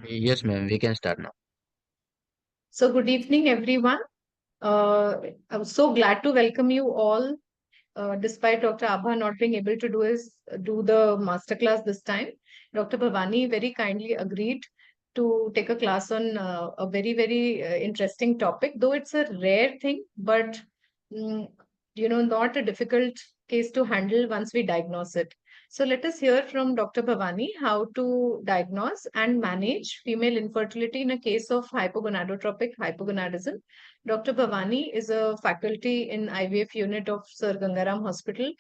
Yes, ma'am, we can start now. So, good evening, everyone. I'm so glad to welcome you all, despite Dr. Abha not being able to do the masterclass this time. Dr. Bhavani very kindly agreed to take a class on a very interesting topic, though it's a rare thing, but mm, not a difficult case to handle once we diagnose it. So let us hear from Dr. Bhavani how to diagnose and manage female infertility in a case of hypogonadotropic hypogonadism. Dr. Bhavani is a faculty in IVF unit of Sir Gangaram Hospital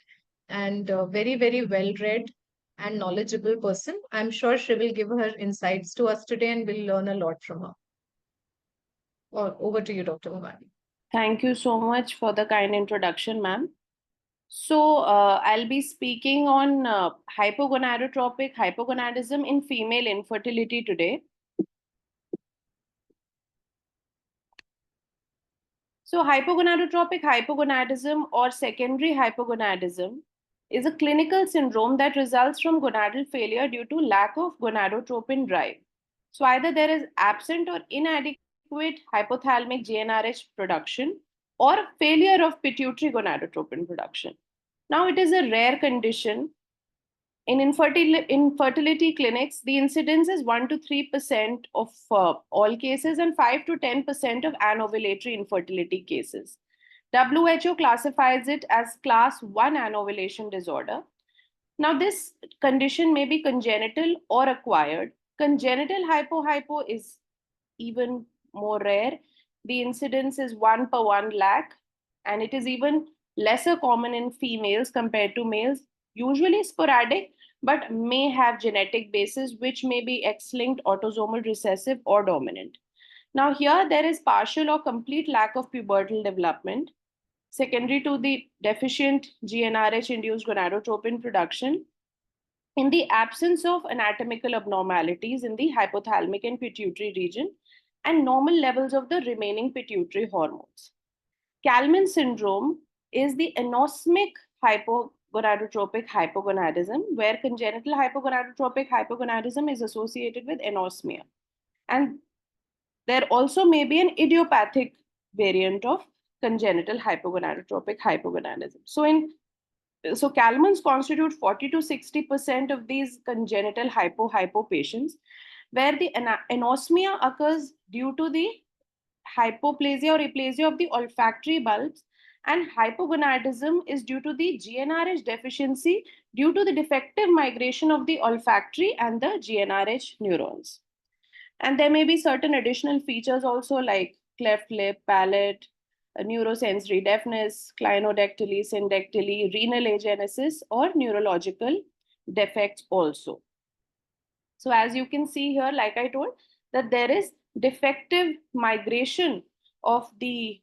and a very well read and knowledgeable person. I'm sure she will give her insights to us today and we'll learn a lot from her. Over to you, Dr. Bhavani. Thank you so much for the kind introduction, ma'am. I'll be speaking on hypogonadotropic hypogonadism in female infertility today. So, hypogonadotropic hypogonadism or secondary hypogonadism is a clinical syndrome that results from gonadal failure due to lack of gonadotropin drive. So, either there is absent or inadequate hypothalamic GnRH production or failure of pituitary gonadotropin production. Now, it is a rare condition. In infertility clinics, the incidence is 1 to 3% of all cases and 5 to 10% of anovulatory infertility cases. WHO classifies it as class 1 anovulation disorder. Now, this condition may be congenital or acquired. Congenital hypo is even more rare. The incidence is 1 per 1 lakh, and it is even lesser common in females compared to males, usually sporadic, but may have genetic basis, which may be X-linked, autosomal recessive, or dominant. Now, here there is partial or complete lack of pubertal development, secondary to the deficient GnRH-induced gonadotropin production, in the absence of anatomical abnormalities in the hypothalamic and pituitary region, and normal levels of the remaining pituitary hormones. Kallmann syndrome is the anosmic hypogonadotropic hypogonadism, where congenital hypogonadotropic hypogonadism is associated with anosmia. And there also may be an idiopathic variant of congenital hypogonadotropic hypogonadism. So Kallmann's constitute 40 to 60% of these congenital hypo patients, where the anosmia occurs due to the hypoplasia or aplasia of the olfactory bulbs, and hypogonadism is due to the GnRH deficiency due to the defective migration of the olfactory and the GnRH neurons. And there may be certain additional features also like cleft lip, palate, neurosensory deafness, clinodactyly, syndactyly, renal agenesis, or neurological defects also. So as you can see here, like I told, that there is defective migration of the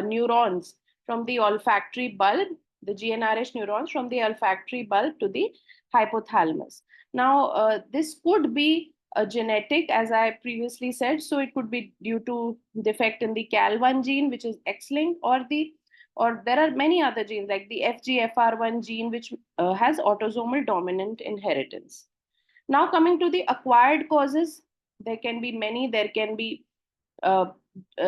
neurons from the olfactory bulb, the GnRH neurons from the olfactory bulb to the hypothalamus. Now, this could be a genetic, as I previously said, so it could be due to defect in the Cal1 gene, which is X-linked, or there are many other genes like the FGFR1 gene, which has autosomal dominant inheritance. Now, coming to the acquired causes, there can be many. There can be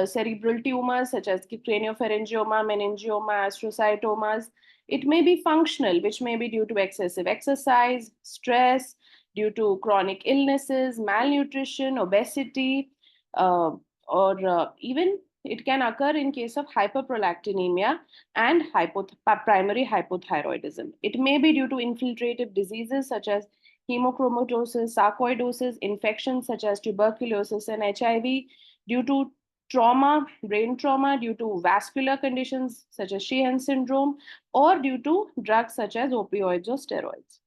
cerebral tumors such as craniopharyngioma, meningioma, astrocytomas. It may be functional, which may be due to excessive exercise, stress, due to chronic illnesses, malnutrition, obesity, or even it can occur in case of hyperprolactinemia and primary hypothyroidism. It may be due to infiltrative diseases such as hemochromatosis, sarcoidosis, infections such as tuberculosis and HIV, due to trauma, brain trauma, due to vascular conditions such as Sheehan syndrome, or due to drugs such as opioids or steroids.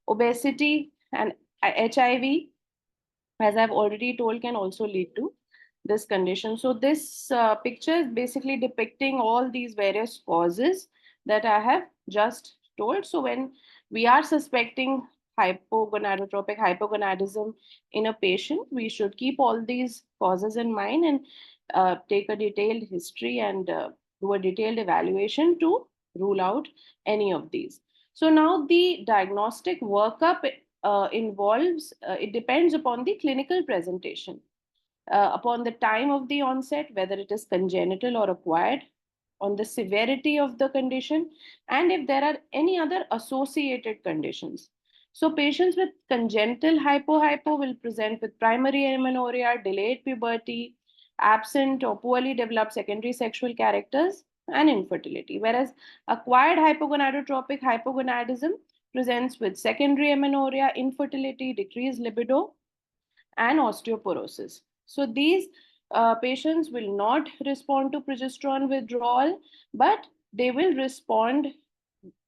Obesity and HIV, as I've already told, can also lead to this condition. So this picture is basically depicting all these various causes that I have just told. So when we are suspecting hypogonadotropic hypogonadism in a patient, we should keep all these causes in mind and take a detailed history and do a detailed evaluation to rule out any of these. So now the diagnostic workup it depends upon the clinical presentation, upon the time of the onset, whether it is congenital or acquired, on the severity of the condition, and if there are any other associated conditions. So patients with congenital hypo will present with primary amenorrhea, delayed puberty, absent or poorly developed secondary sexual characters, and infertility. Whereas acquired hypogonadotropic hypogonadism presents with secondary amenorrhea, infertility, decreased libido, and osteoporosis. So these patients will not respond to progesterone withdrawal, but they will respond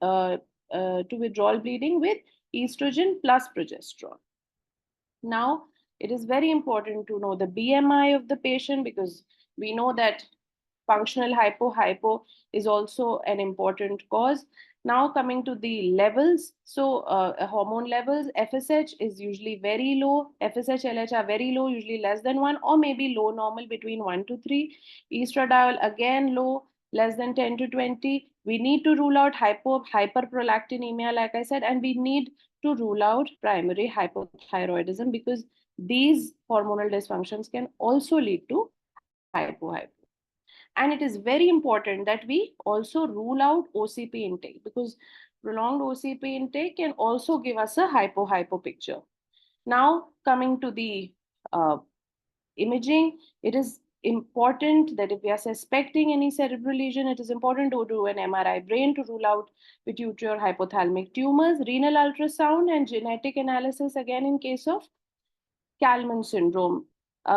to withdrawal bleeding with estrogen plus progesterone. Now, it is very important to know the BMI of the patient, because we know that functional hypo is also an important cause. Now coming to the levels, so hormone levels, FSH is usually very low, FSH LH are very low, usually less than 1, or maybe low normal between 1 to 3. Estradiol again low, less than 10 to 20. We need to rule out hyperprolactinemia, like I said, and we need to rule out primary hypothyroidism, because these hormonal dysfunctions can also lead to hypo. And it is very important that we also rule out OCP intake, because prolonged OCP intake can also give us a hypo picture. Now, coming to the imaging, it is important that if we are suspecting any cerebral lesion, it is important to do an MRI brain to rule out pituitary or hypothalamic tumors, renal ultrasound, and genetic analysis again in case of Kallmann syndrome.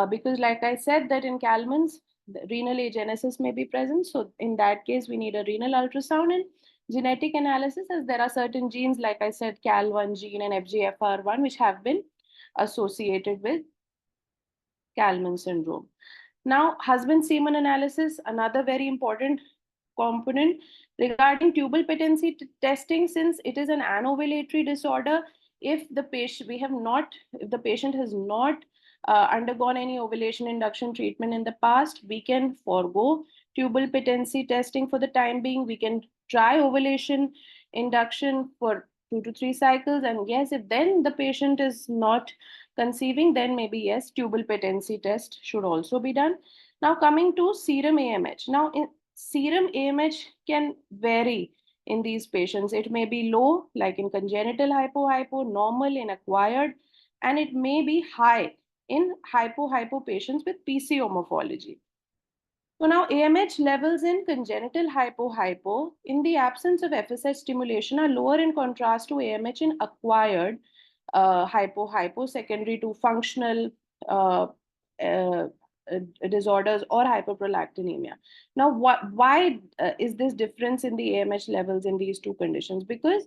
Because like I said, that in Kallmann's, the renal agenesis may be present. So in that case, we need a renal ultrasound and genetic analysis, as there are certain genes, like I said, CAL1 gene and FGFR1, which have been associated with Kallmann syndrome. Now, husband semen analysis, another very important component regarding tubal patency testing, since it is an anovulatory disorder. If the patient has not undergone any ovulation induction treatment in the past, we can forego tubal patency testing for the time being. We can try ovulation induction for 2 to 3 cycles, and yes, if then the patient is not conceiving, then maybe yes, tubal patency test should also be done. Now coming to serum AMH. Now serum AMH can vary in these patients. It may be low, like in congenital hypo, normal in acquired, and it may be high in hypo patients with PCO morphology. So now AMH levels in congenital hypo in the absence of FSH stimulation are lower in contrast to AMH in acquired hypo secondary to functional disorders or hyperprolactinemia. Now, why is this difference in the AMH levels in these two conditions? Because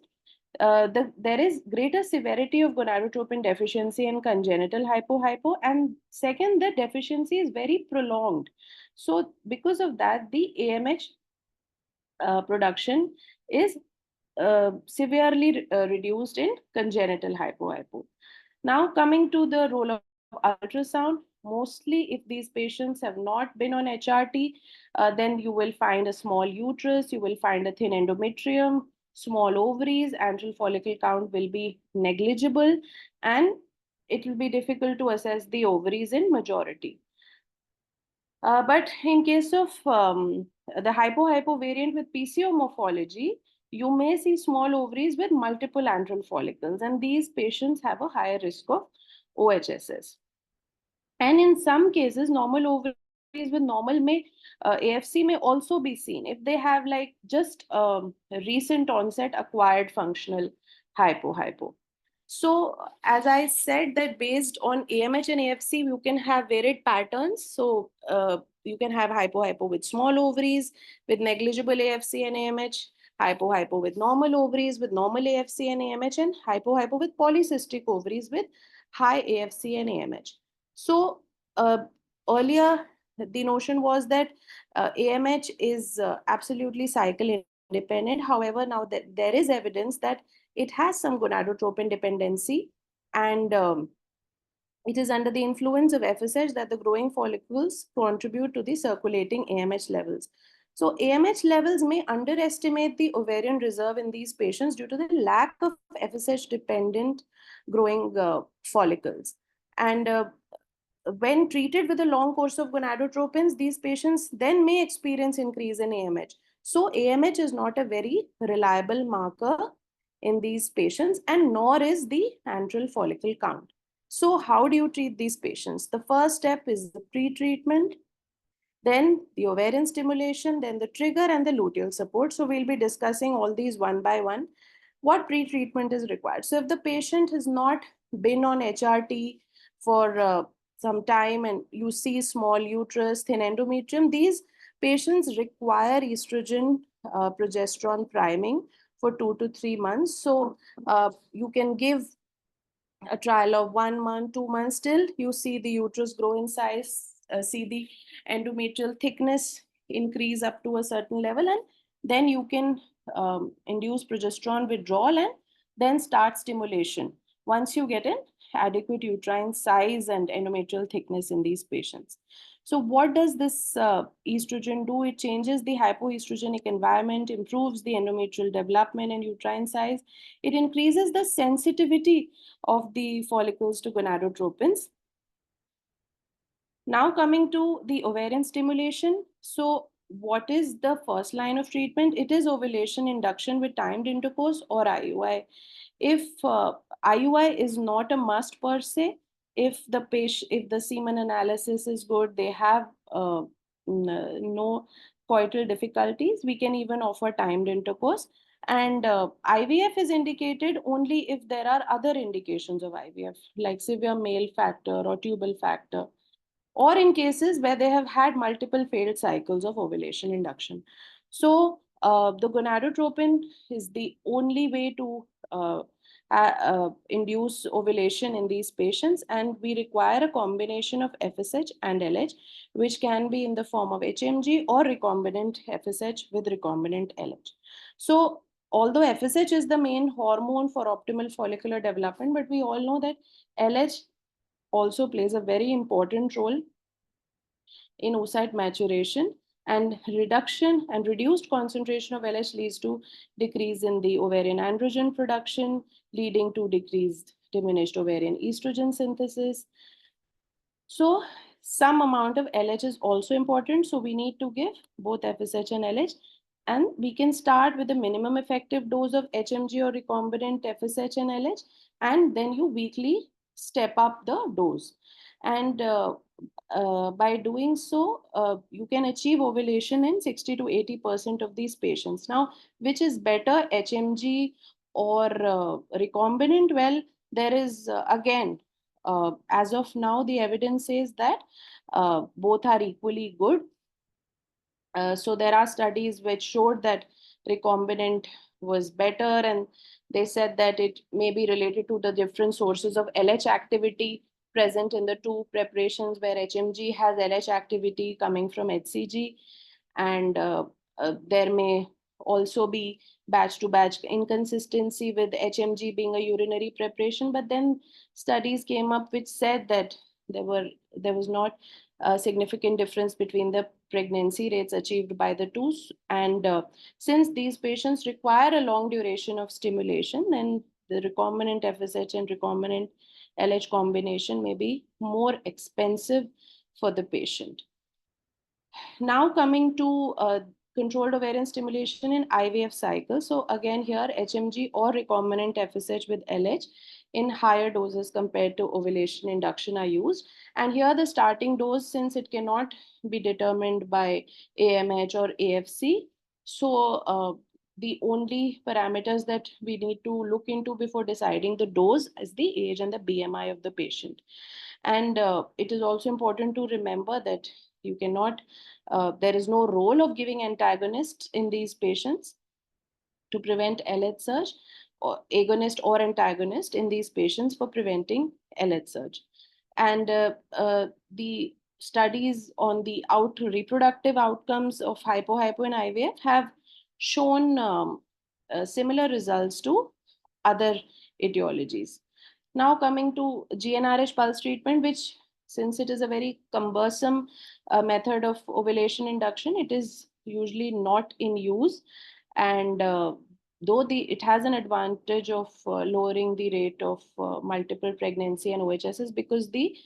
there is greater severity of gonadotropin deficiency in congenital hypo, and second, the deficiency is very prolonged. So because of that, the AMH production is severely reduced in congenital hypo. Now coming to the role of ultrasound, mostly if these patients have not been on HRT, then you will find a small uterus, you will find a thin endometrium, small ovaries, antral follicle count will be negligible, and it will be difficult to assess the ovaries in majority. But in case of the hypo variant with PCO morphology, you may see small ovaries with multiple antral follicles, and these patients have a higher risk of OHSS. And in some cases, normal ovaries with normal AFC may also be seen if they have like just recent onset acquired functional hypo. So as I said, that based on AMH and AFC, you can have varied patterns. So you can have hypo with small ovaries, with negligible AFC and AMH, hypo with normal ovaries, with normal AFC and AMH, and hypo with polycystic ovaries with high AFC and AMH. So earlier, the notion was that AMH is absolutely cycle independent. However, now that there is evidence that it has some gonadotropin dependency, and it is under the influence of FSH that the growing follicles contribute to the circulating AMH levels. So AMH levels may underestimate the ovarian reserve in these patients due to the lack of FSH dependent growing follicles. And when treated with a long course of gonadotropins, these patients then may experience increase in AMH. So AMH is not a very reliable marker in these patients, and nor is the antral follicle count. So how do you treat these patients? The first step is the pre-treatment, then the ovarian stimulation, then the trigger and the luteal support. So we'll be discussing all these one by one. What pre-treatment is required? So if the patient has not been on HRT for some time and you see small uterus, thin endometrium, these patients require estrogen progesterone priming for 2 to 3 months. So you can give a trial of 1 month, 2 months, till you see the uterus grow in size, see the endometrial thickness increase up to a certain level, and then you can induce progesterone withdrawal and then start stimulation once you get an adequate uterine size and endometrial thickness in these patients. So what does this estrogen do? It changes the hypoestrogenic environment, improves the endometrial development and uterine size. It increases the sensitivity of the follicles to gonadotropins. Now coming to the ovarian stimulation. So what is the first line of treatment? It is ovulation induction with timed intercourse or IUI. If IUI is not a must per se, if the semen analysis is good, they have no coital difficulties, we can even offer timed intercourse. And IVF is indicated only if there are other indications of IVF, like severe male factor or tubal factor, or in cases where they have had multiple failed cycles of ovulation induction. So the gonadotropin is the only way to induce ovulation in these patients, and we require a combination of FSH and LH, which can be in the form of HMG or recombinant FSH with recombinant LH. So although FSH is the main hormone for optimal follicular development, but we all know that LH also plays a very important role in oocyte maturation, and reduction and reduced concentration of LH leads to decrease in the ovarian androgen production, leading to decreased diminished ovarian estrogen synthesis. So some amount of LH is also important. So we need to give both FSH and LH. And we can start with a minimum effective dose of HMG or recombinant FSH and LH, and then you weekly step up the dose. And by doing so, you can achieve ovulation in 60 to 80% of these patients. Now, which is better, HMG or recombinant? Well, there is again, as of now, the evidence says that both are equally good. So there are studies which showed that recombinant was better, and they said that it may be related to the different sources of LH activity present in the two preparations, where HMG has LH activity coming from HCG, and there may also be batch to batch inconsistency with HMG being a urinary preparation. But then studies came up which said that there was not a significant difference between the pregnancy rates achieved by the two. And since these patients require a long duration of stimulation, then the recombinant FSH and recombinant LH combination may be more expensive for the patient. Now coming to controlled ovarian stimulation in IVF cycle. So again here, HMG or recombinant FSH with LH in higher doses compared to ovulation induction are used. And here the starting dose, since it cannot be determined by AMH or AFC, so the only parameters that we need to look into before deciding the dose is the age and the BMI of the patient. And it is also important to remember that you cannot, there is no role of giving antagonists in these patients to prevent LH surge, or agonist or antagonist in these patients for preventing LH surge. And the studies on the reproductive outcomes of hypo and IVF have shown similar results to other etiologies. Now coming to GnRH pulse treatment, which, since it is a very cumbersome method of ovulation induction, it is usually not in use. And though it has an advantage of lowering the rate of multiple pregnancy and OHSs, because the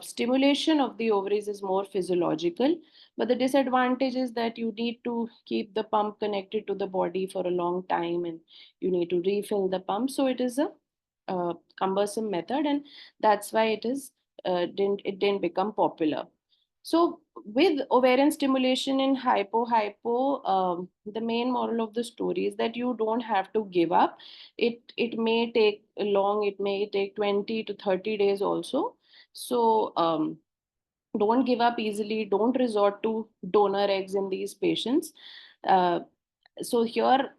stimulation of the ovaries is more physiological. But the disadvantage is that you need to keep the pump connected to the body for a long time, and you need to refill the pump. So it is a cumbersome method, and that's why it didn't become popular. So with ovarian stimulation in hypo, the main moral of the story is that you don't have to give up. It may take long, it may take 20 to 30 days also. So don't give up easily. Don't resort to donor eggs in these patients. Uh, so here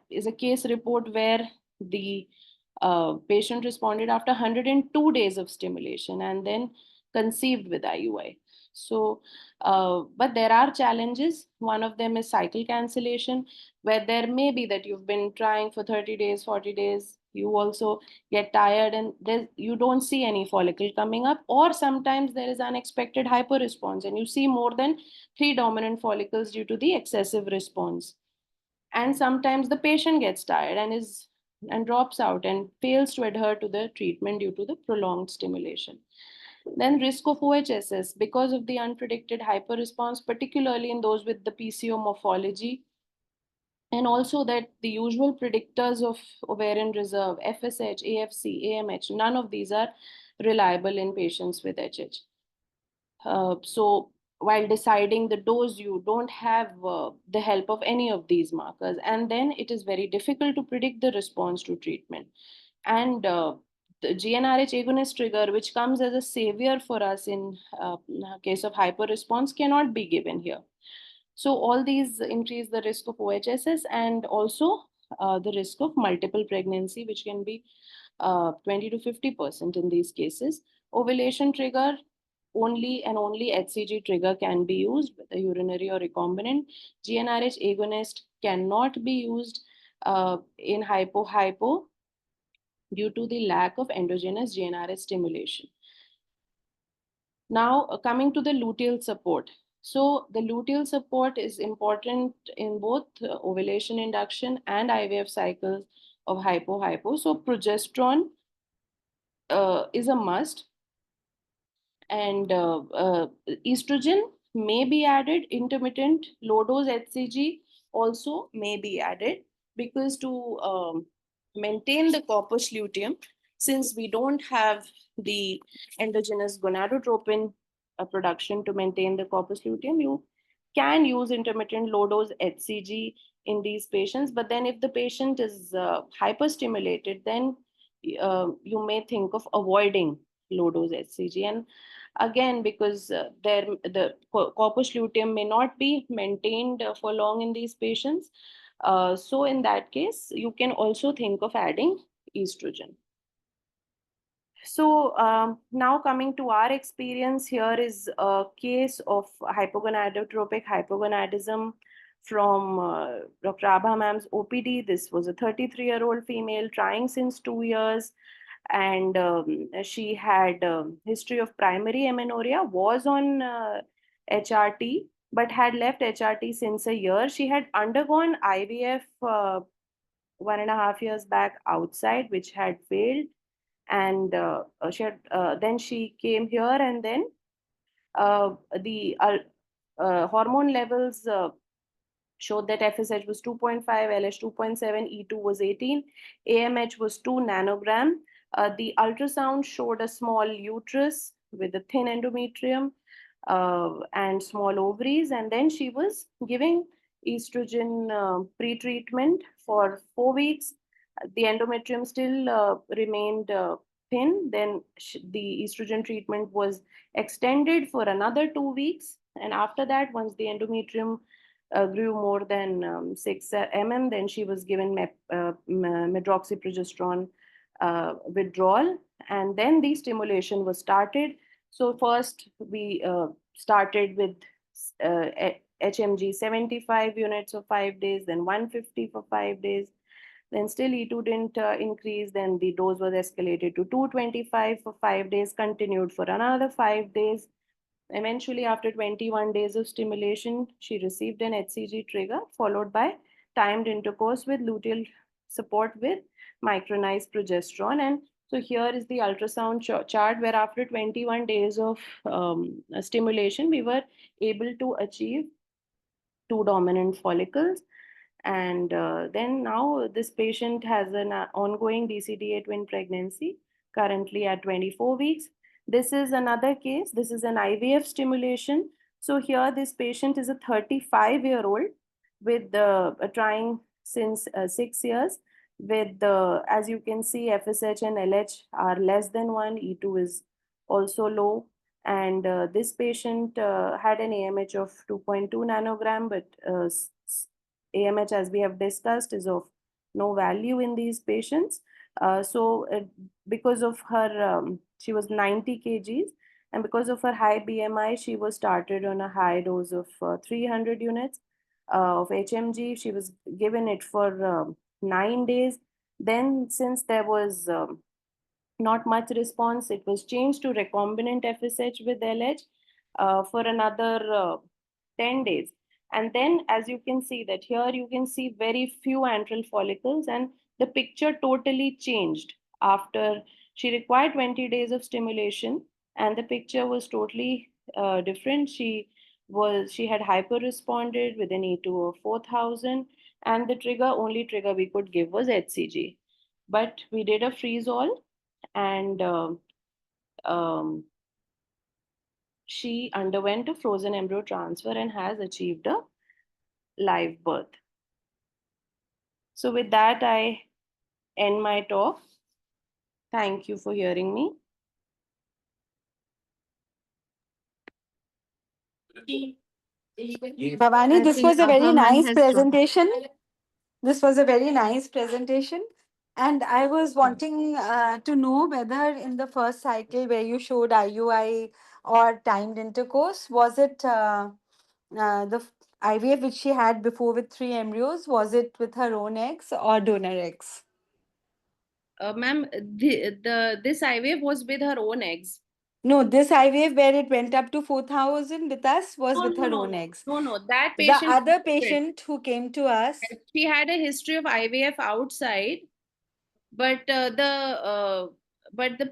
is a case report where the patient responded after 102 days of stimulation and then conceived with IUI. So, but there are challenges. One of them is cycle cancellation, where there may be that you've been trying for 30 days, 40 days. You also get tired and you don't see any follicle coming up, or sometimes there is unexpected hyperresponse and you see more than 3 dominant follicles due to the excessive response. And sometimes the patient gets tired and drops out and fails to adhere to the treatment due to the prolonged stimulation. Then risk of OHSS because of the unpredicted hyperresponse, particularly in those with the PCO morphology, and also that the usual predictors of ovarian reserve, FSH, AFC, AMH, none of these are reliable in patients with HH. So while deciding the dose, you don't have the help of any of these markers, and then it is very difficult to predict the response to treatment. And the GnRH agonist trigger, which comes as a savior for us in case of hyperresponse, cannot be given here. So all these increase the risk of OHSS and also the risk of multiple pregnancy, which can be 20 to 50% in these cases. Ovulation trigger, only and only HCG trigger can be used with a urinary or recombinant. GnRH agonist cannot be used in hypo due to the lack of endogenous GnRH stimulation. Now, coming to the luteal support. So, the luteal support is important in both ovulation induction and IVF cycles of hypo. So, progesterone is a must, and estrogen may be added. Intermittent low dose HCG also may be added, because to maintain the corpus luteum, since we don't have the endogenous gonadotropin production to maintain the corpus luteum, you can use intermittent low dose HCG in these patients. But then if the patient is hyperstimulated, then you may think of avoiding low dose HCG. And again, because the corpus luteum may not be maintained for long in these patients, so in that case you can also think of adding estrogen. So now coming to our experience, here is a case of hypogonadotropic hypogonadism from Dr. Abha ma'am's OPD. This was a 33-year-old female trying since 2 years, and she had history of primary amenorrhea, was on HRT, but had left HRT since a year. She had undergone IVF 1.5 years back outside, which had failed, and then she came here, and then the hormone levels showed that FSH was 2.5, LH 2.7, E2 was 18, AMH was 2 nanogram. The ultrasound showed a small uterus with a thin endometrium and small ovaries, and then she was giving estrogen pre-treatment for 4 weeks. The endometrium still remained thin. Then the estrogen treatment was extended for another 2 weeks, and after that, once the endometrium grew more than 6 mm, then she was given medroxyprogesterone withdrawal, and then the stimulation was started. So first we started with HMG 75 units for 5 days, then 150 for 5 days. Then still E2 didn't increase. Then the dose was escalated to 225 for 5 days, continued for another 5 days. Eventually, after 21 days of stimulation, she received an HCG trigger followed by timed intercourse with luteal support with micronized progesterone. And so here is the ultrasound chart where after 21 days of stimulation, we were able to achieve two dominant follicles. And then now this patient has an ongoing DCDA twin pregnancy, currently at 24 weeks. This is another case. This is an IVF stimulation. So here this patient is a 35-year-old with trying since 6 years with as you can see, FSH and LH are less than 1, E2 is also low. And this patient had an AMH of 2.2 nanogram, but AMH, as we have discussed, is of no value in these patients. Because of her, she was 90 kgs, and because of her high BMI, she was started on a high dose of 300 units of HMG. She was given it for 9 days. Then, since there was not much response, it was changed to recombinant FSH with LH for another 10 days. And then, as you can see, that here you can see very few antral follicles, and the picture totally changed after she required 20 days of stimulation, and the picture was totally different. She had hyper responded with an E2 of 4,000, and the only trigger we could give was HCG. But we did a freeze all, and she underwent a frozen embryo transfer and has achieved a live birth. So with that, I end my talk. Thank you for hearing me. Bhavani, this was a very nice presentation. This was a very nice presentation. And I was wanting to know whether in the first cycle where you showed IUI or timed intercourse, was it the IVF which she had before with 3 embryos, was it with her own eggs or donor eggs? Ma'am, this IVF was with her own eggs. No, this IVF where it went up to 4,000 with us was with her own eggs. No, that The patient. other patient who came to us, she had a history of IVF outside, but the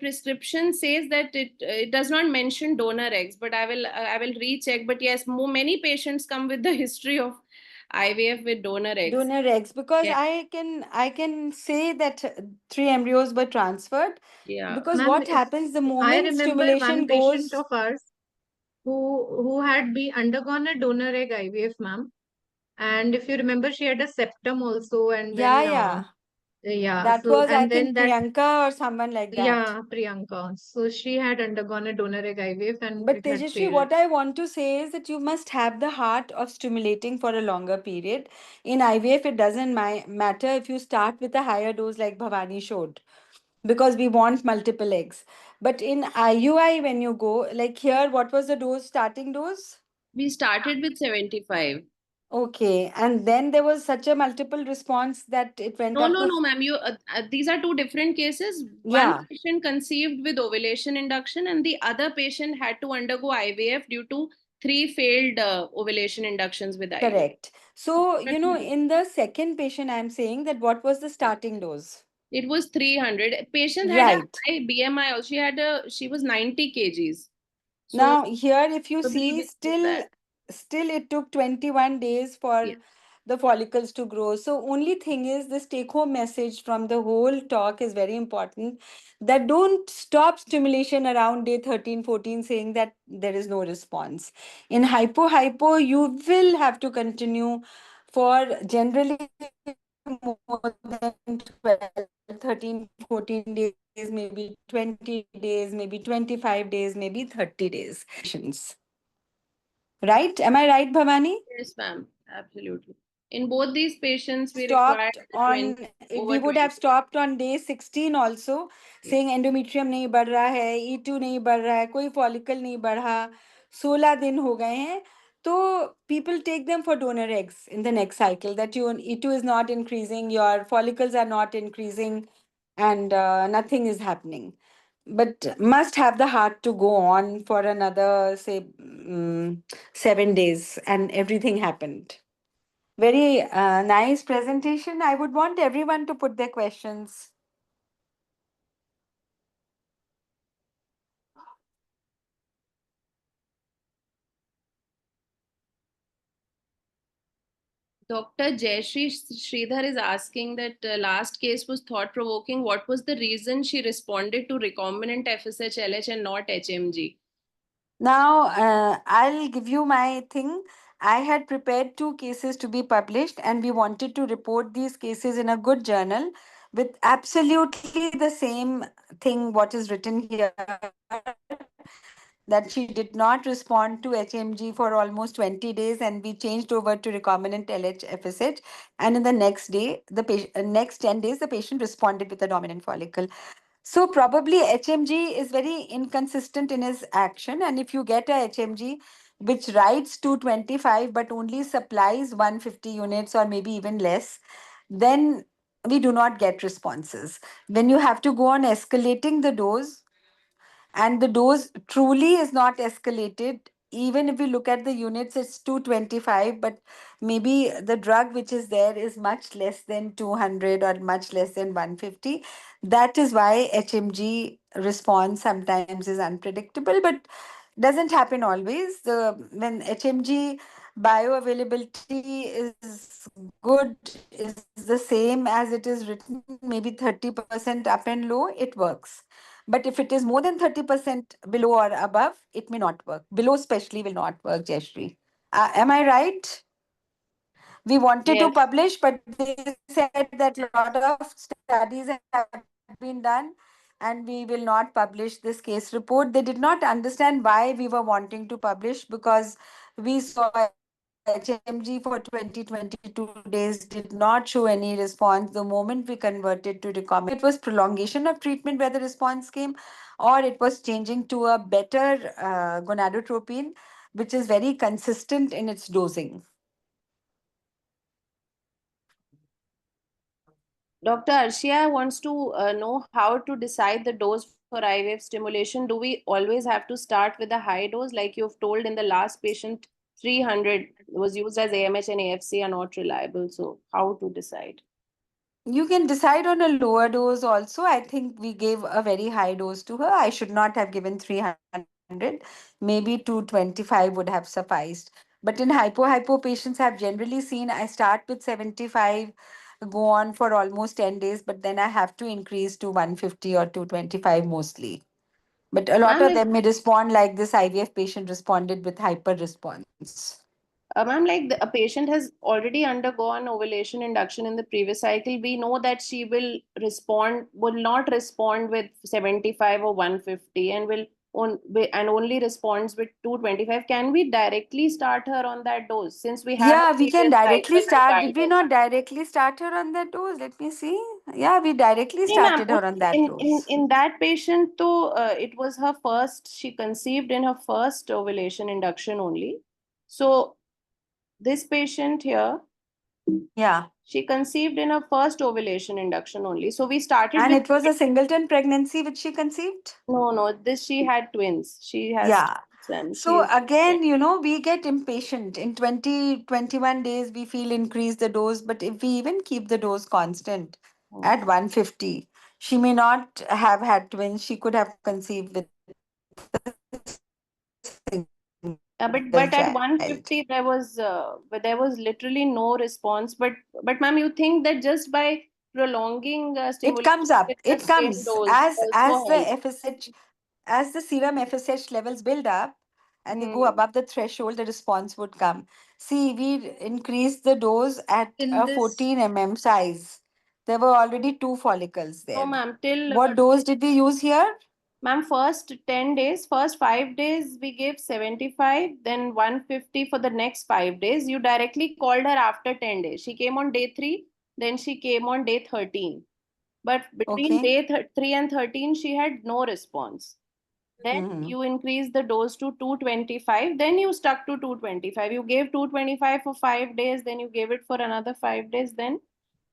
prescription says that it does not mention donor eggs. But I will recheck. But yes, many patients come with the history of IVF with donor eggs. donor eggs, because Yeah. I can say that 3 embryos were transferred. Yeah. Because Ma'am, what happens the I moment remember stimulation one goes. patient of ours who had undergone a donor egg IVF, ma'am. And if you remember, she had a septum also, and then Yeah. That so was, I and then think, that Priyanka or someone like that. Priyanka. So she had undergone a donor egg IVF and But it had Tejasvi, failed. what I want to say is that you must have the heart of stimulating for a longer period. In IVF, it doesn't matter if you start with a higher dose like Bhavani showed, because we want multiple eggs. But in IUI, when you go, like here, what was the starting dose? We started with 75. Okay, and then there was such a multiple response that it went up to. No, ma'am. These are two different cases. Yeah. One patient conceived with ovulation induction, and the other patient had to undergo IVF due to 3 failed ovulation inductions with IVF. Correct. So, in the second patient, I'm saying that what was the starting dose? It was 300. Patient had a Right. high BMI also. She was 90 kgs. So Now, here, if you probably see, because of that. still it took 21 days for Yeah. the follicles to grow. So, only thing is, this take home message from the whole talk is very important, that don't stop stimulation around day 13, 14, saying that there is no response. In hypo, you will have to continue for generally more than 12, 13, 14 days, maybe 20 days, maybe 25 days, maybe 30 days. Right? Am I right, Bhavani? Yes, ma'am. Absolutely. In both these patients, we required Stopped on, we over would 20. have stopped on day 16 also, saying endometrium नहीं बढ़ रहा है, E2 नहीं बढ़ रहा है, कोई follicle नहीं बढ़ा, 16 दिन हो गए हैं. So people take them for donor eggs in the next cycle, that your E2 is not increasing, your follicles are not increasing, and nothing is happening. But must have the heart to go on for another, say, 7 days, and everything happened. Very nice presentation. I would want everyone to put their questions. Dr. Jayashree Sridhar is asking that last case was thought-provoking. What was the reason she responded to recombinant FSH LH and not HMG? Now, I'll give you my thing. I had prepared two cases to be published, and we wanted to report these cases in a good journal with absolutely the same thing what is written here, that she did not respond to HMG for almost 20 days, and we changed over to recombinant LH FSH. And in the next day, next 10 days, the patient responded with a dominant follicle. So probably HMG is very inconsistent in his action. And if you get a HMG which writes 225 but only supplies 150 units or maybe even less, then we do not get responses. When you have to go on escalating the dose, and the dose truly is not escalated, even if we look at the units, it's 225, but maybe the drug which is there is much less than 200 or much less than 150. That is why HMG response sometimes is unpredictable, but doesn't happen always. When HMG bioavailability is good, is the same as it is written, maybe 30% up and low, it works. But if it is more than 30% below or above, it may not work. Below, especially, will not work, Jayashree. Am I right? We wanted to Yes. publish, but they said that a lot of studies have been done and we will not publish this case report. They did not understand why we were wanting to publish, because we saw HMG for 20-22 days did not show any response the moment we converted to recombinant. It was prolongation of treatment where the response came, or it was changing to a better gonadotropin, which is very consistent in its dosing. Dr. Arshia wants to know how to decide the dose for IVF stimulation. Do we always have to start with a high dose? Like you've told in the last patient, 300 was used as AMH and AFC are not reliable. So how to decide? You can decide on a lower dose also. I think we gave a very high dose to her. I should not have given 300. Maybe 225 would have sufficed. But in hypo patients, I've generally seen I start with 75, go on for almost 10 days, but then I have to increase to 150 or 225 mostly. But a lot Ma'am, of if them may respond like this IVF patient responded with hyper response. Ma'am, like a patient has already undergone ovulation induction in the previous cycle, we know that she will not respond with 75 or 150 and and only responds with 225. Can we directly start her on that dose since we have a Yeah, we can previous cycle directly to start. guide Did we her? not directly start her on that dose? Let me see. Yeah, we directly Hey, ma'am, started her on that dose. in that patient, though, it was her first, she conceived in her first ovulation induction only. So this patient here, Yeah. she conceived in her first ovulation induction only. So we started And with it was a singleton pregnancy which she conceived? no, this she had twins. She has Yeah. twins and So she's again, we get impatient. In 20-21 days, we feel increase the dose. But if we even keep the dose constant mm. at 150, she may not have had twins. She could have conceived with a But single at child. 150 there was literally no response. But ma'am, you think that just by prolonging It stimulation comes up. with the It same comes dose as also the helps? FSH, as the serum FSH levels build up and they go Hmm. above the threshold, the response would come. See, we increased the dose at In a this, 14 mm size. There were already two follicles No, there. ma'am, till What dose did we use here? ma'am, first 10 days, first 5 days, we gave 75, then 150 for the next 5 days. You directly called her after 10 days. She came on day 3, then she came on day 13. But between Okay. day 3 and 13, she had no response. Then Hmm. you increased the dose to 225. Then you stuck to 225. You gave 225 for 5 days, then you gave it for another 5 days. Then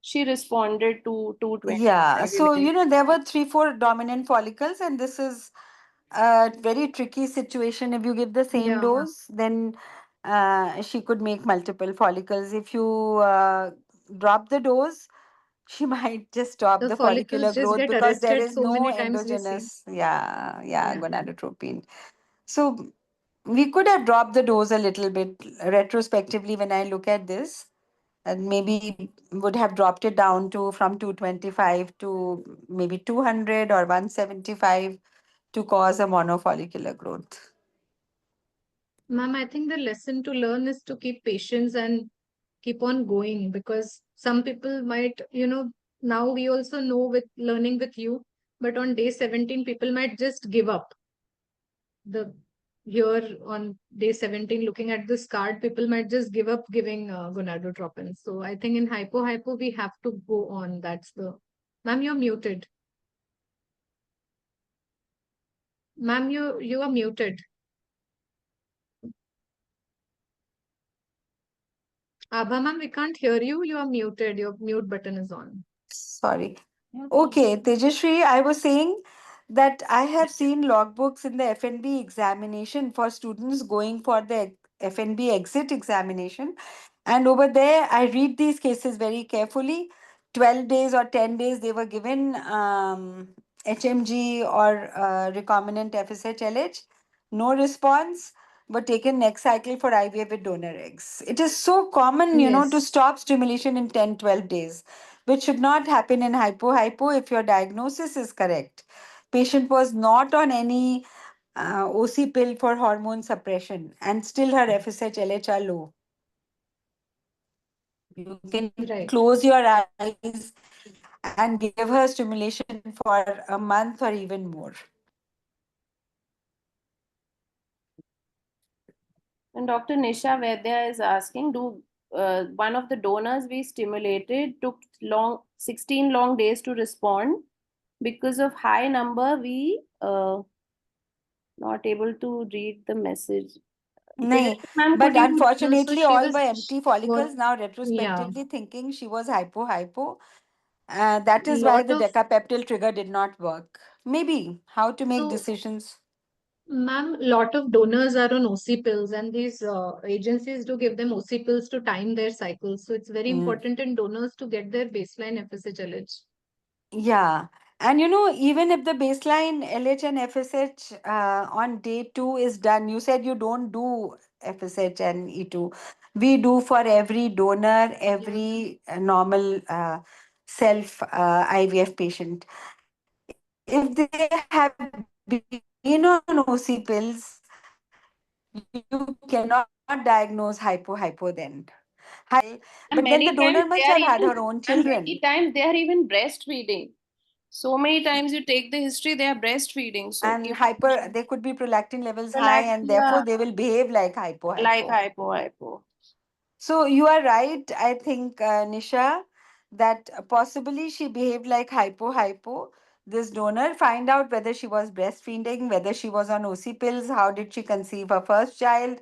she responded to Yeah. 225. So, there were 3-4 dominant follicles, and this is a very tricky situation. If you give the same yeah. dose, then she could make multiple follicles. If you drop the dose, she might just stop The the follicles follicular just growth get because there arrested is so no many times we see. endogenous, yeah, Yeah. gonadotropin. So we could have dropped the dose a little bit retrospectively when I look at this, and maybe would have dropped it down to from 225 to maybe 200 or 175 to cause a monofollicular growth. Ma'am, I think the lesson to learn is to keep patience and keep on going, because some people might, now we also know with learning with you, but on day 17, people might just give up. The Here on day 17, looking at this card, people might just give up giving gonadotropin. So I think in hypo, we have to go on. That's the. Ma'am, you're muted. Ma'am, you are muted. Abha, ma'am, we can't hear you. You are muted. Your mute button is on. Sorry. Okay, Tejashri, I was saying that I have seen logbooks in the FNB examination for students going for the FNB exit examination. And over there, I read these cases very carefully. 12 days or 10 days, they were given HMG or recombinant FSH LH. No response, but taken next cycle for IVF with donor eggs. It is so common, to Yes. stop stimulation in 10, 12 days, which should not happen in hypo if your diagnosis is correct. Patient was not on any OC pill for hormone suppression, and still her FSH LH are low. You can Right. close your eyes and give her stimulation for a month or even more. And Dr. Nisha Vaidya is asking, one of the donors we stimulated took 16 long days to respond. Because of high number, we not able to read the message. Nahin, Ma'am, could but you? So unfortunately, she all was, were empty follicles. was Now, yeah, retrospectively thinking, she was hypo. That is why lot the of. decapeptyl trigger did not work. Maybe how to make So, decisions. ma'am, lot of donors are on OC pills, and these agencies do give them OC pills to time their cycles. So it's very Mm. important in donors to get their baseline FSH LH. Yeah. And even if the baseline LH and FSH on day 2 is done, you said you don't do FSH and E2. We do for every donor, every normal self IVF patient. If they have been on OC pills, you cannot diagnose hypo then. And But then the many times donor they must are have had even, her own and many children. times they are even breastfeeding. So many times you take the history, they are breastfeeding. So And keep they could be prolactin levels high, and prolactin, therefore they will behave like like hypo. hypo. So you are right, I think, Nisha, that possibly she behaved like hypo. This donor, find out whether she was breastfeeding, whether she was on OC pills, how did she conceive her first child,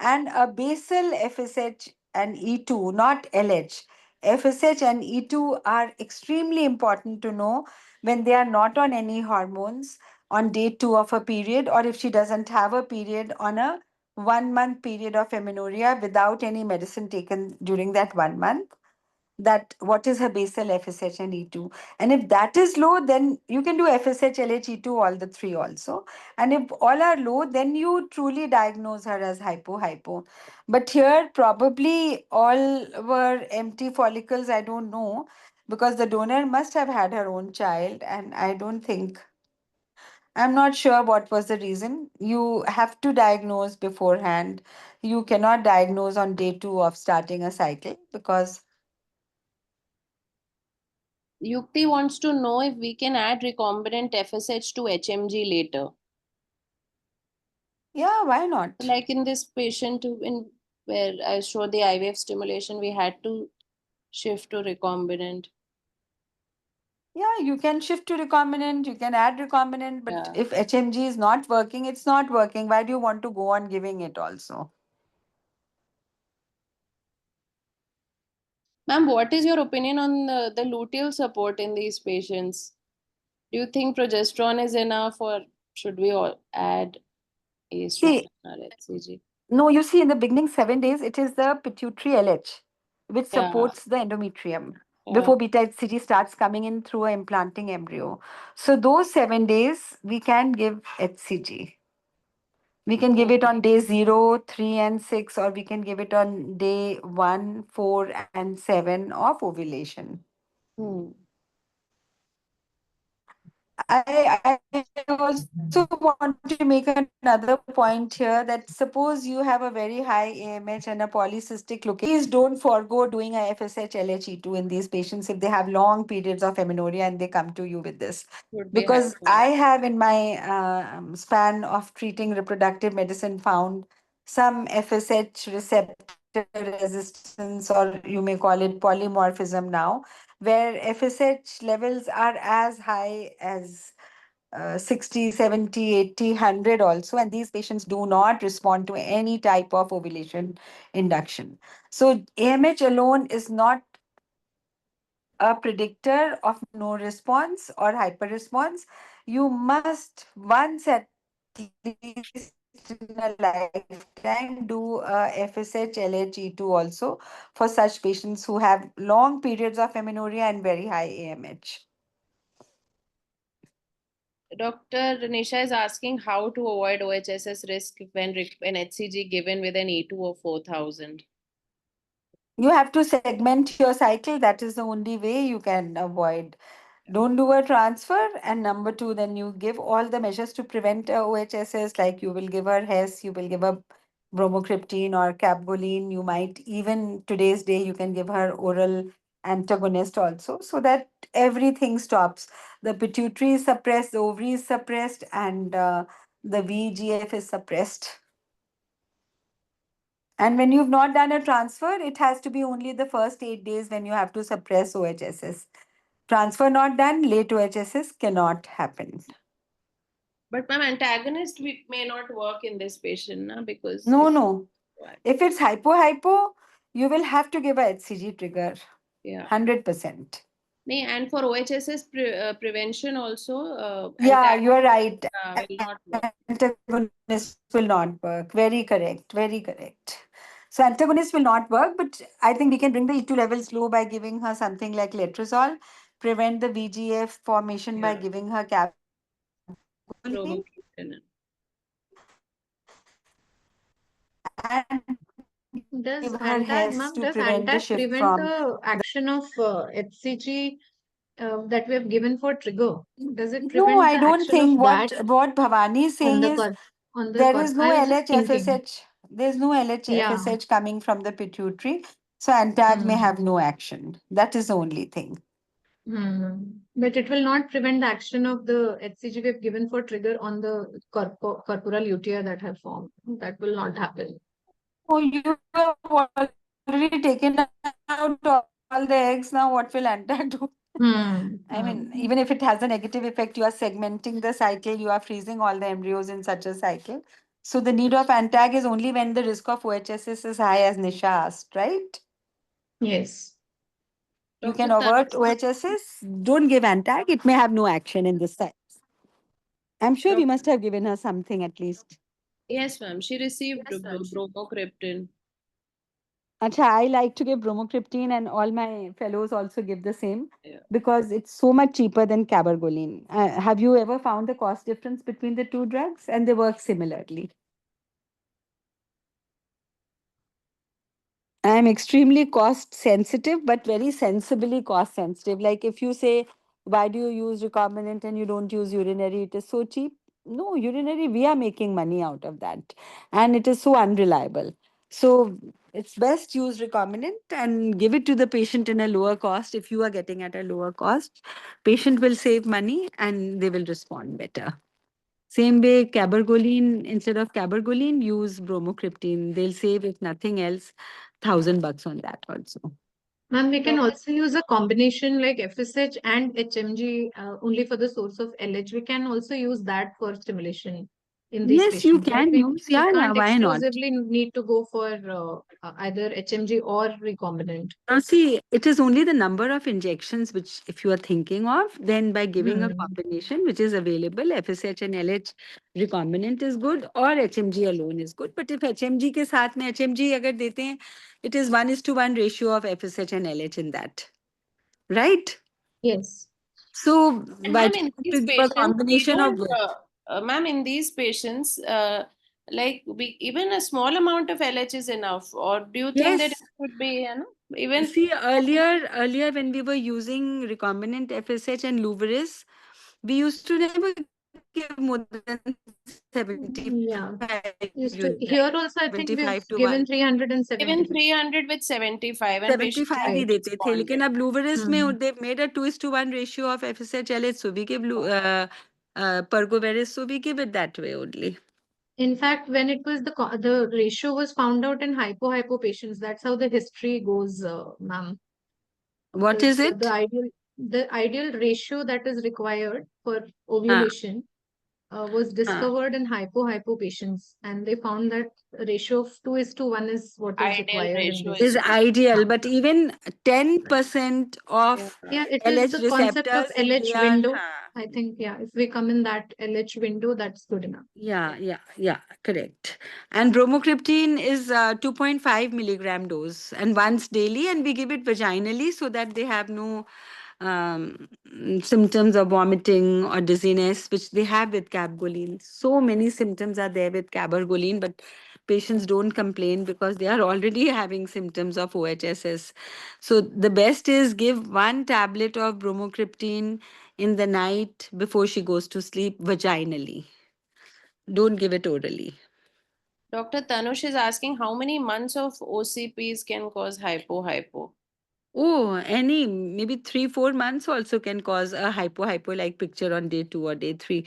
and a basal FSH and E2, not LH. FSH and E2 are extremely important to know when they are not on any hormones on day 2 of a period, or if she doesn't have a period on a 1 month period of amenorrhea without any medicine taken during that 1 month, that what is her basal FSH and E2. And if that is low, then you can do FSH, LH, E2, all the three also. And if all are low, then you truly diagnose her as hypo. But here, probably all were empty follicles. I don't know, because the donor must have had her own child. And I don't think, I'm not sure what was the reason. You have to diagnose beforehand. You cannot diagnose on day 2 of starting a cycle, because Yukti wants to know if we can add recombinant FSH to HMG later. yeah, why not? Like in this patient in where I showed the IVF stimulation, we had to shift to recombinant. Yeah, you can shift to recombinant, you can add recombinant, but Yeah. if HMG is not working, it's not working. Why do you want to go on giving it also? Ma'am, what is your opinion on the luteal support in these patients? Do you think progesterone is enough, or should we all add estrogen See, or HCG? No, you see, in the beginning 7 days, it is the pituitary LH, which Yeah. supports the endometrium Yeah. before beta HCG starts coming in through an implanting embryo. So those 7 days, we can give HCG. We can give it on day 0, 3, and 6, or we can give it on day 1, 4, and 7 of ovulation. Hmm. I also want to make another point here that suppose you have a very high AMH and a polycystic location, please don't forego doing a FSH LH2 in these patients if they have long periods of amenorrhea and they come to you with this. Would be Because hypo. I have in my span of treating reproductive medicine found some FSH receptor resistance, or you may call it polymorphism now, where FSH levels are as high as 60, 70, 80, 100 also. And these patients do not respond to any type of ovulation induction. So AMH alone is not a predictor of no response or hyperresponse. You must once at least in a lifetime do a FSH LH2 also for such patients who have long periods of amenorrhea and very high AMH. Dr. Nisha is asking how to avoid OHSS risk when HCG given with an E2 of 4,000. You have to segment your cycle. That is the only way you can avoid. Don't do a transfer. And number two, then you give all the measures to prevent OHSS, like you will give her HES, you will give her bromocriptine or capgoline. You might even today's day, you can give her oral antagonist also, so that everything stops. The pituitary is suppressed, the ovary is suppressed, and the VGF is suppressed. And when you've not done a transfer, it has to be only the first 8 days when you have to suppress OHSS. Transfer not done, late OHSS cannot happen. But ma'am, antagonist may not work in this patient, na? Because No. If it's hypo, you will have to give a HCG trigger. Yeah. 100%. And for OHSS prevention also, Yeah, you are right. will not work. Antagonist will not work. Very correct. Very correct. So antagonist will not work, but I think we can bring the E2 levels low by giving her something like letrozole, prevent the VGF formation by Yeah. giving her capgoline, Bromocriptine. and Does give her ANTAG, HES ma'am, to does prevent the ANTAG shift prevent from the action of HCG that we have given for trigger? Does it No, prevent I the don't action of think that what Bhavani is on saying the is on the there is no I was just thinking. LHFSH. There's no Yeah. LHFSH coming from the pituitary. So antag may Hmm. have no action. That is the only thing. But it will not prevent the action of the HCG we have given for trigger on the corporal lutea that have formed. That will not happen. Oh, you have already taken out all the eggs. Now, what will antag do? I mean, even if it has a negative effect, you are segmenting the cycle, you are freezing all the embryos in such a cycle. So the need of antag is only when the risk of OHSS is high, as Nisha asked, right? Yes. You Dr. can avert OHSS. Don't give antag. It may have no action in this size. I'm sure you must have given her something at least. Yes, ma'am. She received bromocriptine. Acha, I like to give bromocriptine, and all my fellows also give the same Yeah. because it's so much cheaper than cabergoline. Have you ever found the cost difference between the two drugs? And they work similarly. I am extremely cost sensitive, but very sensibly cost sensitive. Like if you say, why do you use recombinant and you don't use urinary? It is so cheap. No, urinary, we are making money out of that. And it is so unreliable. So it's best use recombinant and give it to the patient in a lower cost. If you are getting at a lower cost, patient will save money and they will respond better. Same way, cabergoline, instead of cabergoline, use bromocriptine. They'll save, if nothing else, $1,000 on that also. Ma'am, we can also use a combination like FSH and HMG only for the source of LH. We can also use that for stimulation in these Yes, you patients, right? can use. We Yeah, yeah, can't why not? exclusively need to go for either HMG or recombinant. See, it is only the number of injections which, if you are thinking of, then by giving a Hmm. combination which is available, FSH and LH recombinant is good, or HMG alone is good. But if HMG के साथ में HMG अगर देते हैं, it is 1:1 ratio of FSH and LH in that, right? Yes. So And why ma'am, do you in have to these give a patients, we combination of don't, both? ma'am, in these patients, like we even a small amount of LH is enough, or do you think that it Yes. should be, you know, even See, earlier when we were using recombinant FSH and Luveris, we used to never give more than 75 Yeah. Used to, units, here also, I think 75 we've to 1. given 375. even 300 with 75, and patients 75 have he Right. देते थे, लेकिन responded. अब Luveris में Hmm. they've made a 2:1 ratio of FSH LH, so we give Pergoveris, so we give it that way only. In fact, when it was the ratio was found out in hypo patients, that's how the history goes, ma'am. What is Because it? the ideal ratio that is required for Uh, ovulation was uh. discovered in hypo patients, and they found that a ratio of 2:1 is what is Ideal required in ratio this. Is is ideal, Yeah. but even 10% yeah. of Yeah, it is LH the concept of receptors, if they LH are, window. I think, yeah, if we come in that LH window, that's good enough. yeah, correct. And bromocriptine is 2.5 milligram dose and once daily, and we give it vaginally so that they have no symptoms of vomiting or dizziness, which they have with cabergoline. So many symptoms are there with cabergoline, but patients don't complain because they are already having symptoms of OHSS. So the best is give one tablet of bromocriptine in the night before she goes to sleep vaginally. Don't give it orally. Dr. Tanush is asking how many months of OCPs can cause hypo. Oh, any maybe 3-4 months also can cause a hypo like picture on day 2 or day 3.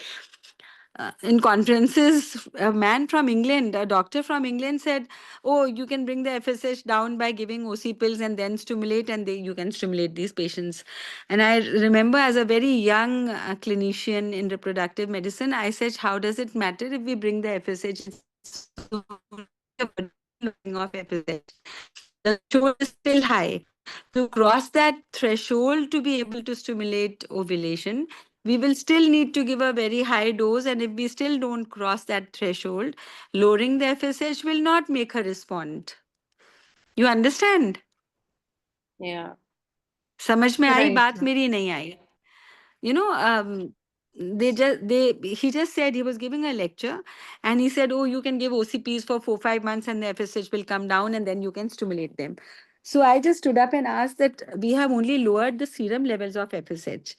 In conferences, a man from England, a doctor from England said, "Oh, you can bring the FSH down by giving OC pills and then stimulate, and you can stimulate these patients." And I remember as a very young clinician in reproductive medicine, I said, "How does it matter if we bring the FSH? Of FSH. The threshold is still high. To cross that threshold to be able to stimulate ovulation, we will still need to give a very high dose. And if we still don't cross that threshold, lowering the FSH will not make her respond. You understand? Yeah. समझ में आई Right. बात मेरी नहीं आई. You know, he just said he was giving a lecture and he said, "Oh, you can give OCPs for 4-5 months and the FSH will come down and then you can stimulate them." So I just stood up and asked that we have only lowered the serum levels of FSH,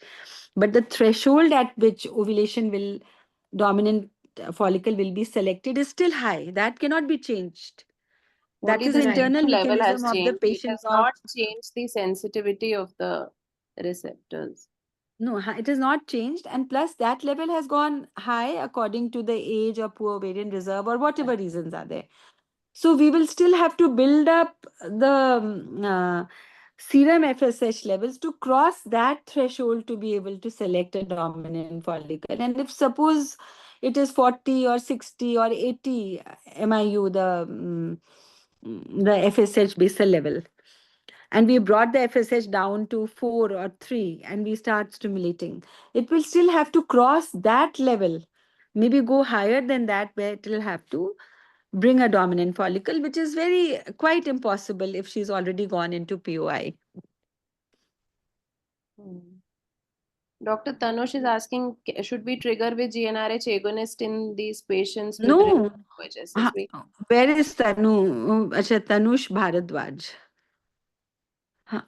but the threshold at which ovulation will dominant follicle will be selected is still high. That cannot be changed. That Only is the the Right. internal serum level mechanism has of the changed. It patient has of. not changed the sensitivity of the receptors. No, it has not changed. And plus, that level has gone high according to the age or poor ovarian reserve or whatever reasons are there. So we will still have to build up the serum FSH levels to cross that threshold to be able to select a dominant follicle. And if suppose it is 40 or 60 or 80 MIU, the FSH basal level, and we brought the FSH down to 4 or 3 and we start stimulating, it will still have to cross that level, maybe go higher than that, where it will have to bring a dominant follicle, which is very quite impossible if she's already gone into POI. Hmm. Dr. Tanush is asking, should we trigger with GnRH agonist in these patients to prevent No. OHSS? Where is Tanu? Acha, Tanush Bharadwaj.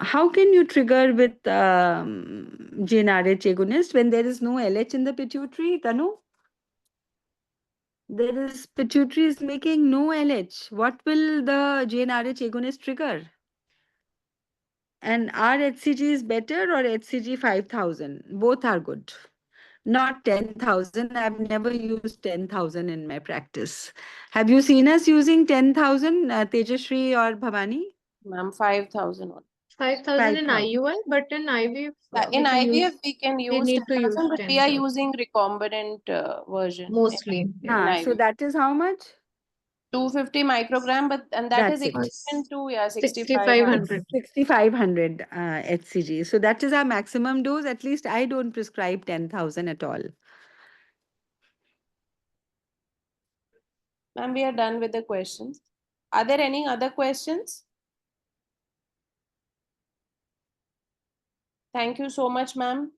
How can you trigger with GnRH agonist when there is no LH in the pituitary, Tanu? There is pituitary is making no LH. What will the GnRH agonist trigger? And our HCG is better or HCG 5000? Both are good. Not 10,000. I've never used 10,000 in my practice. Have you seen us using 10,000, Tejashri or Bhavani? Ma'am, 5,000. 5,000 in 5,000. IUI, but in IVF, In we can IVF, use, we can we use need to use 10,000, but we are 10,000 using recombinant version. mostly. Yeah. So IVF. that is how much? 250 microgram, and that is That's it. equivalent to 6,500. 6,500 HCG. So that is our maximum dose. At least I don't prescribe 10,000 at all. Ma'am, we are done with the questions. Are there any other questions? Thank you so much, ma'am.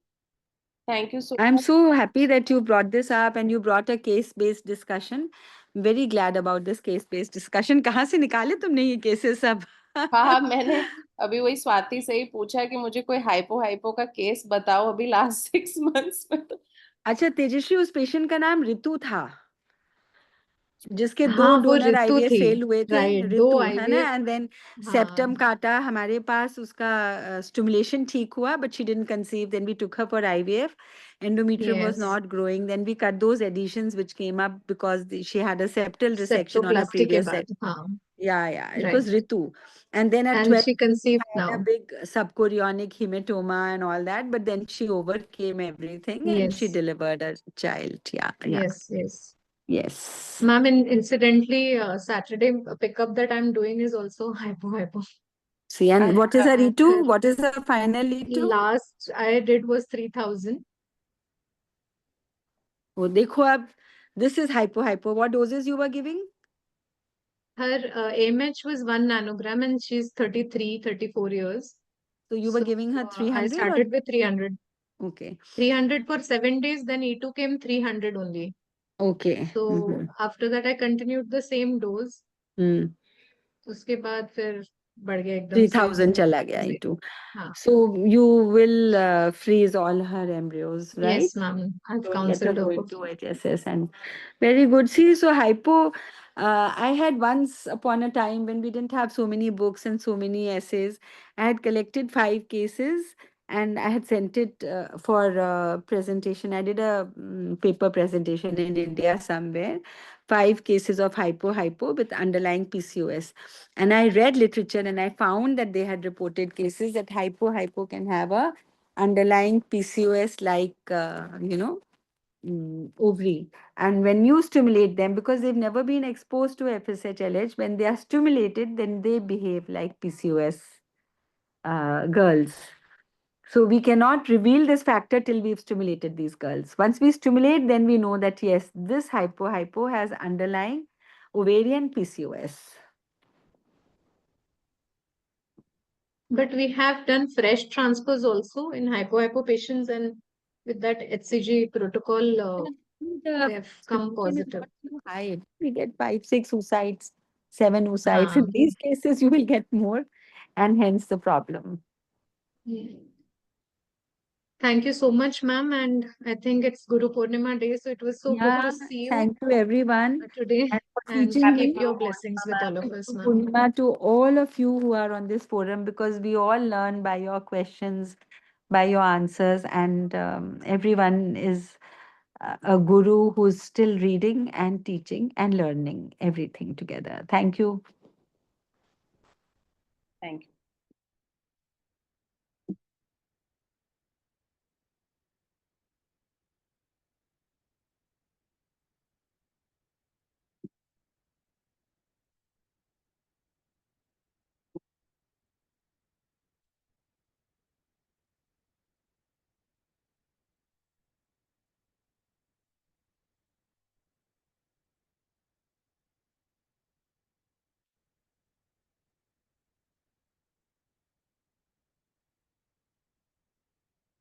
Thank you so I'm much. so happy that you brought this up and you brought a case-based discussion. Very glad about this case-based discussion. कहाँ से निकाले तुमने ये cases सब? हाँ, मैंने अभी वही स्वाति से ही पूछा कि मुझे कोई हाइपो का केस बताओ अभी लास्ट 6 months में तो। अच्छा तेजस्वी, उस पेशेंट का नाम ऋतु था जिसके दो हाँ, वो डोनर ऋतु आईवीएफ थी, फेल हुए थे, राइट, 2 ऋतु है ना, IVF, एंड देन हाँ, सेप्टम काटा हमारे पास, उसका स्टिमुलेशन ठीक हुआ but she didn't conceive, then we took her for IVF, endometrium was yes, not growing, then we cut those adhesions which came up because she had a septal resection on her septoplasty के previous बाद, set. हाँ, Yeah, it was right, Ritu. And then at and 12, she conceived had a now, big subchorionic hematoma and all that, but then she overcame everything and she yes, delivered a child. Yeah. yes. Yes. Ma'am, incidentally, Saturday pickup that I'm doing is also hypo. See, and what is her Her E2? What is her final E2? last I did was 3,000. Oh, देखो अब, this is hypo. What doses you were giving? Her AMH was 1 nanogram and she's 33, 34 years. So you were giving her I 300 or? started with 300. Okay. 300 for 7 days, then E2 came 300 only. Okay. So after that I continued the same dose. Hmm. उसके बाद फिर बढ़ गया एकदम से 3,000 चला गया से, E2. हाँ. So you will freeze all her embryos, right? Yes, ma'am. I've So let her counseled go her. into HSS, and very good. See, so hypo, I had once upon a time when we didn't have so many books and so many essays, I had collected 5 cases and I had sent it for presentation. I did a paper presentation in India somewhere, 5 cases of hypo with underlying PCOS. And I read literature and I found that they had reported cases that hypo can have a underlying PCOS like, ovary. And when you stimulate them, because they've never been exposed to FSH LH, when they are stimulated, then they behave like PCOS girls. So we cannot reveal this factor till we've stimulated these girls. Once we stimulate, then we know that yes, this hypo has underlying ovarian PCOS. But we have done fresh transfers also in hypo patients, and with that HCG protocol, they have come Stimulation is positive. not too high. We get 5, 6 oocytes, 7 oocytes. In हाँ. these cases, you will get more, and hence the problem. Thank you so much, ma'am. And I think it's Guru Purnima day, so it was so good Yeah, to see you thank you everyone today, and for and teaching keep me. your blessings with all of Thank us, you, ma'am. Purnima, to all of you who are on this forum, because we all learn by your questions, by your answers, and everyone is a guru who's still reading and teaching and learning everything together. Thank you. Thank you.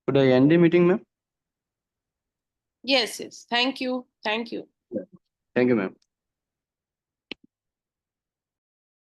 Could I end the meeting, ma'am? Yes. Thank you. Thank you, ma'am.